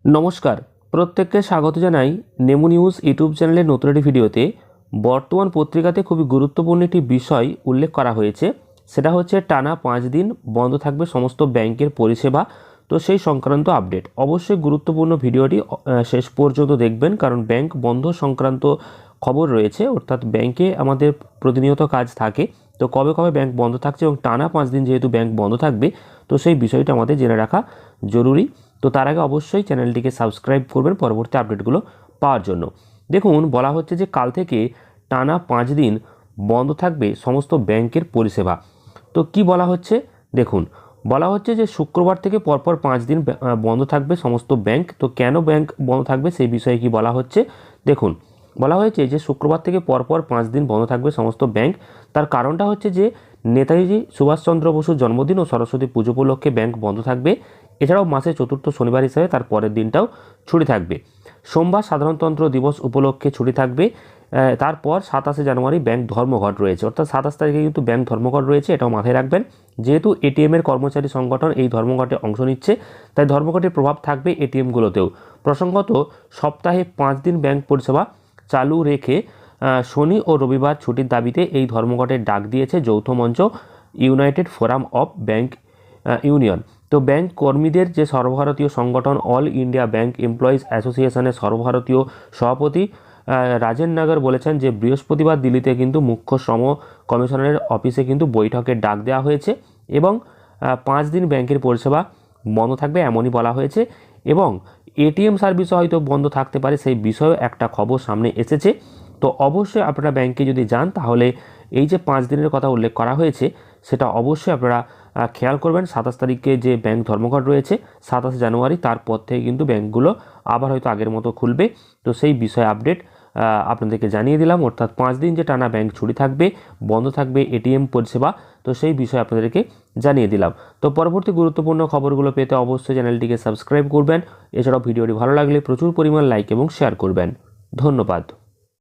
নমস্কার, প্রত্যেককে স্বাগত জানাই নেমু নিউজ ইউটিউব চ্যানেলের নতুন একটি ভিডিওতে। বর্তমান পত্রিকাতে খুবই গুরুত্বপূর্ণ একটি বিষয় উল্লেখ করা হয়েছে, সেটা হচ্ছে টানা 5 দিন বন্ধ থাকবে সমস্ত ব্যাংকের পরিষেবা। তো সেই সংক্রান্ত আপডেট, অবশ্যই গুরুত্বপূর্ণ ভিডিওটি শেষ পর্যন্ত দেখবেন, কারণ ব্যাংক বন্ধ সংক্রান্ত খবর রয়েছে, অর্থাৎ ব্যাংকে আমাদের প্রতিনিয়ত কাজ থাকে। তো কবে কবে ব্যাংক বন্ধ থাকছে এবং টানা 5 দিন যেহেতু ব্যাংক বন্ধ থাকবে, তো সেই বিষয়টা আমাদের জেনে রাখা জরুরি। তো তার আগে অবশ্যই চ্যানেলটিকে সাবস্ক্রাইব করবেন পরবর্তী আপডেটগুলো পাওয়ার জন্য। দেখুন, বলা হচ্ছে যে কাল থেকে টানা 5 দিন বন্ধ থাকবে সমস্ত ব্যাংকের পরিষেবা। তো কি বলা হচ্ছে দেখুন, বলা হচ্ছে যে শুক্রবার থেকে পরপর 5 দিন বন্ধ থাকবে সমস্ত ব্যাংক। তো কেন ব্যাংক বন্ধ থাকবে সেই বিষয়ে কি বলা হচ্ছে দেখুন, বলা হয়েছে যে শুক্রবার থেকে পরপর 5 দিন বন্ধ থাকবে সমস্ত ব্যাংক। তার কারণটা হচ্ছে যে নেতাজি সুভাষচন্দ্র বসুর জন্মদিন ও সরস্বতী পুজো উপলক্ষে ব্যাংক বন্ধ থাকবে। এছাড়াও মাসে চতুর্থ শনিবার হিসেবে তার পরের দিনটাও ছুটি থাকবে। সোমবার সাধারণতন্ত্র দিবস উপলক্ষে ছুটি থাকবে। তারপর 27শে জানুয়ারি ব্যাংক ধর্মঘট রয়েছে, অর্থাৎ 27 তারিখে কিন্তু ব্যাংক ধর্মঘট রয়েছে, এটাও মাথায় রাখবেন। যেহেতু এটিএমের কর্মচারী সংগঠন এই ধর্মঘটে অংশ নিচ্ছে, তাই ধর্মঘটের প্রভাব থাকবে এটিএমগুলোতেও। প্রসঙ্গত, সপ্তাহে 5 দিন ব্যাংক পরিষেবা চালু রেখে শনি ও রবিবার ছুটির দাবিতে এই ধর্মঘটের ডাক দিয়েছে যৌথ মঞ্চ United forum of bank union. তো ব্যাংক কর্মীদের যে সর্বভারতীয় সংগঠন অল ইন্ডিয়া ব্যাংক এমপ্লয়িজ অ্যাসোসিয়েশনের সর্বভারতীয় সভাপতি রাজেন নাগার বলেছেন যে বৃহস্পতিবার দিল্লিতে কিন্তু মুখ্য শ্রম কমিশনারের অফিসে কিন্তু বৈঠকের ডাক দেওয়া হয়েছে এবং 5 দিন ব্যাংকের পরিষেবা বন্ধ থাকবে এমনই বলা হয়েছে। এবং এটিএম সার্ভিসও হয়তো বন্ধ থাকতে পারে, সেই বিষয়েও একটা খবর সামনে এসেছে। তো অবশ্যই আপনারা ব্যাংকে যদি যান, তাহলে এই যে 5 দিনের কথা উল্লেখ করা হয়েছে সেটা অবশ্যই আপনারা খেয়াল করবেন। 27 তারিখে যে ব্যাংক ধর্মঘট রয়েছে 27 জানুয়ারি, তারপর থেকে কিন্তু ব্যাংকগুলো আবার হয়তো আগের মতো খুলবে। তো সেই বিষয়ে আপডেট আপনাদেরকে জানিয়ে দিলাম, অর্থাৎ 5 দিন যে টানা ব্যাংক ছুটি থাকবে, বন্ধ থাকবে এটিএম পরিষেবা, তো সেই বিষয়ে আপনাদেরকে জানিয়ে দিলাম। তো পরবর্তী গুরুত্বপূর্ণ খবরগুলো পেতে অবশ্যই চ্যানেলটিকে সাবস্ক্রাইব করবেন। এছাড়াও ভিডিওটি ভালো লাগলে প্রচুর পরিমাণ লাইক এবং শেয়ার করবেন। ধন্যবাদ।